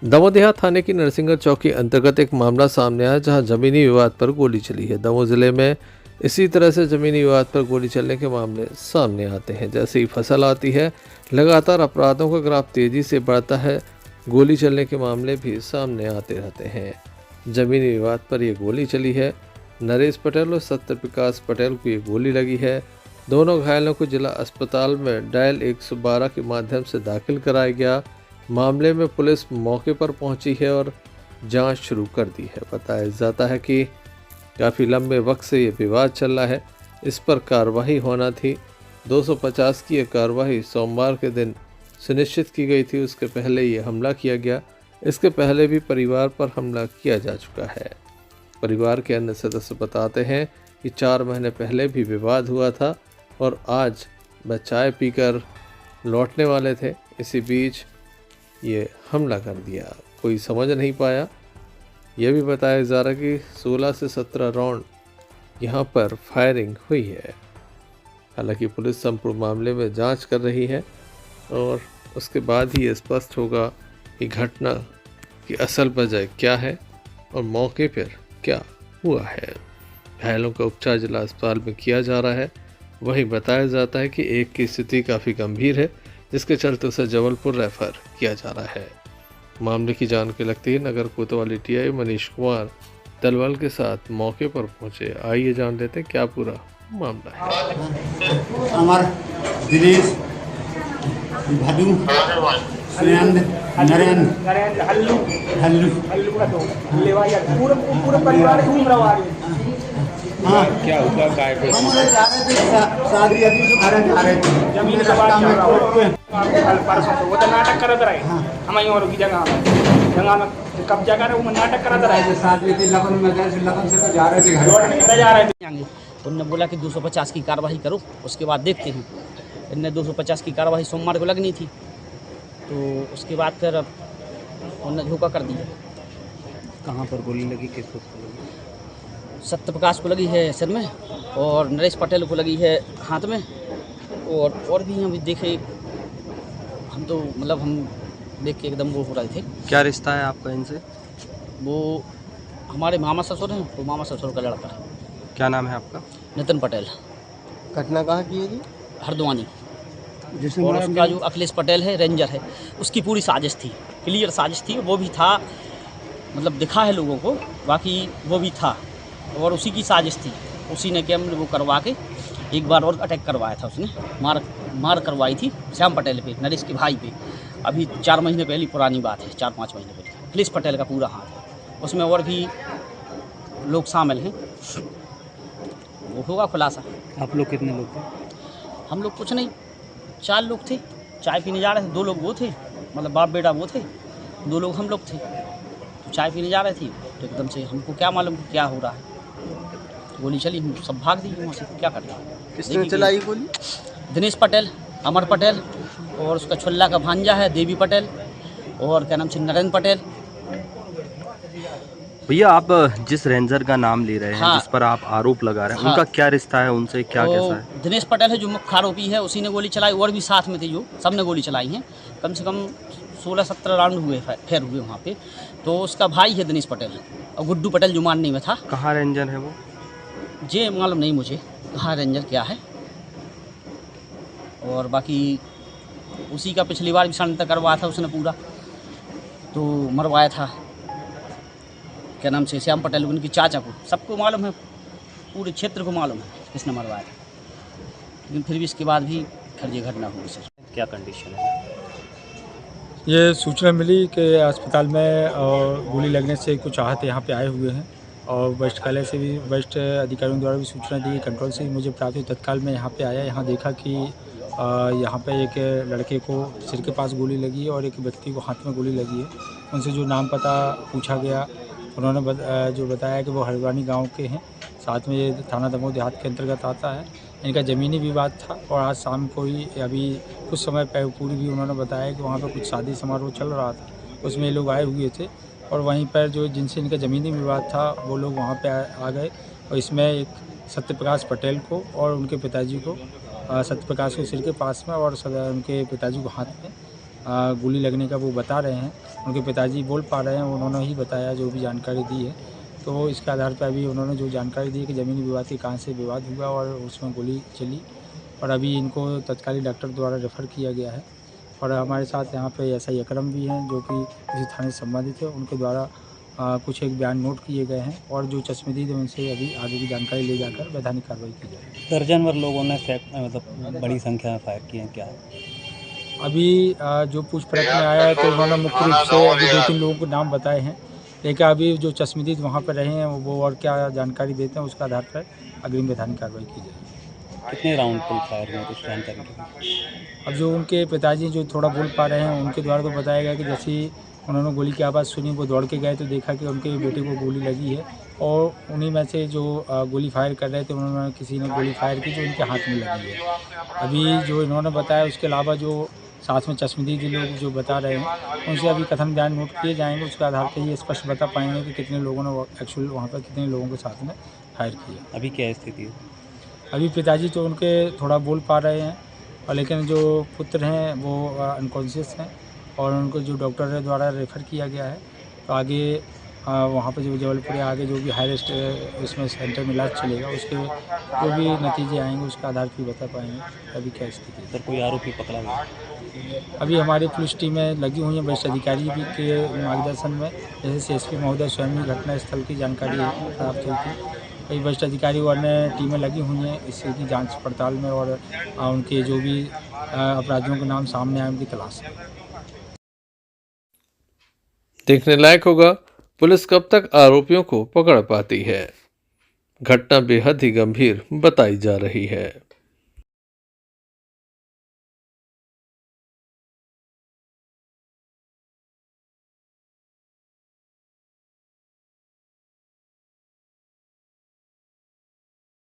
दमोह देहात थाने की नरसिंहगढ़ चौकी अंतर्गत एक मामला सामने आया जहां जमीनी विवाद पर गोली चली है। दमोह जिले में इसी तरह से जमीनी विवाद पर गोली चलने के मामले सामने आते हैं। जैसे ही फसल आती है, लगातार अपराधों का ग्राफ तेजी से बढ़ता है। गोली चलने के मामले भी सामने आते रहते हैं। जमीनी विवाद पर यह गोली चली है। नरेश पटेल और सत्यप्रकाश पटेल को ये गोली लगी है। दोनों घायलों को जिला अस्पताल में डायल 112 के माध्यम से दाखिल कराया गया। मामले में पुलिस मौके पर पहुंची है और जांच शुरू कर दी है। बताया जाता है कि काफ़ी लंबे वक्त से ये विवाद चल रहा है। इस पर कार्रवाई होना थी। 250 की यह कार्रवाई सोमवार के दिन सुनिश्चित की गई थी। उसके पहले ये हमला किया गया। इसके पहले भी परिवार पर हमला किया जा चुका है। परिवार के अन्य सदस्य बताते हैं कि 4 महीने पहले भी विवाद हुआ था और आज वह चाय पीकर लौटने वाले थे। इसी बीच ये हमला कर दिया। कोई समझ नहीं पाया। यह भी बताया जा रहा कि 16 से 17 राउंड यहाँ पर फायरिंग हुई है। हालांकि पुलिस संपूर्ण मामले में जांच कर रही है और उसके बाद ही स्पष्ट होगा कि घटना की असल वजह क्या है और मौके पर क्या हुआ है। घायलों का उपचार जिला अस्पताल में किया जा रहा है। वहीं बताया जाता है कि एक की स्थिति काफ़ी गंभीर है, जिसके चलते उसे जबलपुर रेफर किया जा रहा है। मामले की जानकारी लगती है नगर कोतवाली टीआई मनीष कुमार दलवाल के साथ मौके पर पहुंचे। आइए जान लेते हैं क्या पूरा मामला है। अमर, दिनेश, भादु, सुनंद, नरेंद्र, हल्लू का दो पूरे परिवार घूम रहा है। हाँ क्या हुआ? काय पे हम लोग जा रहे थे शादी अभी जा रहे थे जमीन का बात चल रहा है। परसों तो वो तो नाटक करत रहे। हम और की जगह में कब्जा करे वो नाटक करत रहे। शादी थी लगन में गए, लगन से तो जा रहे थे घर जा रहे थे। उन्होंने बोला कि 250 की कार्रवाई करो, उसके बाद देखते हैं। इनने 250 की कार्रवाई सोमवार को लगनी थी, तो उसके बाद फिर उन्होंने धोखा कर दिया। कहाँ पर गोली लगी? किस को लगी? सत्यप्रकाश को लगी है सिर में और नरेश पटेल को लगी है हाथ में। और भी हम देखे, हम तो मतलब हम देख के एकदम वो हो रहे थे। क्या रिश्ता है आपका इनसे? वो हमारे मामा ससुर हैं, तो मामा ससुर का लड़का है। क्या नाम है आपका? नितिन पटेल। घटना कहाँ की है जी? हरद्वानी। जिसमें और उसका जो अखिलेश पटेल है रेंजर है, उसकी पूरी साजिश थी, क्लियर साजिश थी। वो भी था, मतलब दिखा है लोगों को, बाकी वो भी था और उसी की साजिश थी। उसी ने कैमरे वो करवा के एक बार और अटैक करवाया था। उसने मार करवाई थी श्याम पटेल पे, नरेश के भाई पे। अभी 4 महीने पहले पुरानी बात है, 4-5 महीने पहले। अखिलेश पटेल का पूरा हाथ है उसमें, और भी लोग शामिल हैं। वो होगा खुलासा। आप लोग कितने लोग थे? हम लोग कुछ नहीं, 4 लोग थे। चाय पीने जा रहे थे। 2 लोग वो थे, मतलब बाप बेटा वो थे, 2 लोग हम लोग थे। तो चाय पीने जा रहे थे, तो एकदम से हमको क्या मालूम कि क्या हो रहा है। गोली चली, हम सब भाग दी वहाँ से। क्या कर रहे हैं? किसने चलाई गोली? दिनेश पटेल, अमर पटेल और उसका छुल्ला का भांजा है देवी पटेल और क्या नाम से नरेंद्र पटेल। भैया, आप जिस रेंजर का नाम ले रहे हैं, हाँ। जिस पर आप आरोप लगा रहे हैं, हाँ। उनका क्या रिश्ता है उनसे? क्या तो कैसा है? दिनेश पटेल है जो मुख्य आरोपी है, उसी ने गोली चलाई। और भी साथ में थे जो, सब ने गोली चलाई है। कम से कम 16-17 राउंड हुए, फेर हुए वहाँ पे। तो उसका भाई है दिनेश पटेल और गुड्डू पटेल जो मारने में था। कहाँ रेंजर है वो? ये मालूम नहीं मुझे कहाँ रेंजर क्या है। और बाकी उसी का पिछली बार भी षड्यंत्र करवाया था उसने पूरा, तो मरवाया था क्या नाम से श्याम पटेल, उनकी चाचा को। सबको मालूम है, पूरे क्षेत्र को मालूम है किसने मरवाया था। लेकिन फिर भी इसके बाद भी फिर ये घटना हुई। सर क्या कंडीशन है? ये सूचना मिली कि अस्पताल में गोली लगने से कुछ आहत यहाँ पे आए हुए हैं और वरिष्ठ अधिकारियों द्वारा भी सूचना दी, कंट्रोल से भी मुझे प्राप्त हुई। तत्काल मैं यहाँ पे आया, यहाँ देखा कि यहाँ पे एक लड़के को सिर के पास गोली लगी है और एक व्यक्ति को हाथ में गोली लगी है। उनसे जो नाम पता पूछा गया, उन्होंने जो बताया कि वो हरद्वानी गाँव के हैं। साथ में ये थाना दमोह देहात के अंतर्गत आता है। इनका ज़मीनी विवाद था और आज शाम को ही अभी कुछ समय पूर्व भी उन्होंने बताया कि वहाँ पर कुछ शादी समारोह चल रहा था, उसमें ये लोग आए हुए थे और वहीं पर जो जिनसे इनका ज़मीनी विवाद था वो लोग वहाँ पे आ गए। और इसमें एक सत्यप्रकाश पटेल को और उनके पिताजी को, सत्यप्रकाश को सिर के पास में और उनके पिताजी को हाथ में गोली लगने का वो बता रहे हैं। उनके पिताजी बोल पा रहे हैं, उन्होंने ही बताया जो भी जानकारी दी है। तो इसके आधार पर अभी उन्होंने जो जानकारी दी है कि ज़मीनी विवाद के कहाँ से विवाद हुआ और उसमें गोली चली, और अभी इनको तत्कालीन डॉक्टर द्वारा रेफ़र किया गया है। और हमारे साथ यहाँ पे एसआई अकरम भी हैं जो कि इसी थाने से संबंधित है, उनके द्वारा कुछ एक बयान नोट किए गए हैं और जो चश्मदीद है उनसे अभी आगे की जानकारी ले जाकर वैधानिक कार्रवाई की जाएगी। दर्जन भर लोगों ने मतलब बड़ी संख्या में फायर किए हैं क्या? अभी जो पूछपरछ में आया है तो उन्होंने मुख्य रूप से अभी 2-3 लोगों के नाम बताए हैं, लेकिन अभी जो चश्मदीद वहाँ पर रहे हैं वो और क्या जानकारी देते हैं उसके आधार पर अग्रिम वैधानिक कार्रवाई की जाएगी। कितने राउंड कुल फायर हुए कुछ जानकारी की? अब जो उनके पिताजी जो थोड़ा बोल पा रहे हैं उनके द्वारा तो बताया गया कि जैसे ही उन्होंने गोली की आवाज़ सुनी वो दौड़ के गए तो देखा कि उनके बेटे को गोली लगी है, और उन्हीं में से जो गोली फायर कर रहे थे उन्होंने किसी ने गोली फायर की जो इनके हाथ में लगी है। अभी जो इन्होंने बताया उसके अलावा जो साथ में चश्मदीद लोग जो बता रहे हैं उनसे अभी कथन बयान नोट किए जाएंगे, उसके आधार पर ये स्पष्ट बता पाएंगे कि कितने लोगों ने एक्चुअल वहाँ पर कितने लोगों के साथ में फायर किया। अभी क्या स्थिति है? अभी पिताजी तो उनके थोड़ा बोल पा रहे हैं, और लेकिन जो पुत्र हैं वो अनकॉन्शियस हैं, और उनको जो डॉक्टर द्वारा रेफ़र किया गया है। तो आगे वहाँ पे जो जबलपुर या आगे जो भी हाईएस्ट उसमें सेंटर में इलाज चलेगा उसके जो भी नतीजे आएंगे उसके आधार पर बता पाएंगे अभी क्या स्थिति है। सर कोई आरोपी पकड़ा गया? अभी हमारी पुलिस टीमें लगी हुई हैं वरिष्ठ अधिकारी भी के मार्गदर्शन में, जैसे सीएसपी महोदय स्वयं ही घटनास्थल की जानकारी प्राप्त हुई थी। कई वरिष्ठ अधिकारी और अन्य टीमें लगी हुई हैं इसकी जांच पड़ताल में, और उनके जो भी अपराधियों के नाम सामने आए उनकी तलाश में। देखने लायक होगा पुलिस कब तक आरोपियों को पकड़ पाती है। घटना बेहद ही गंभीर बताई जा रही है।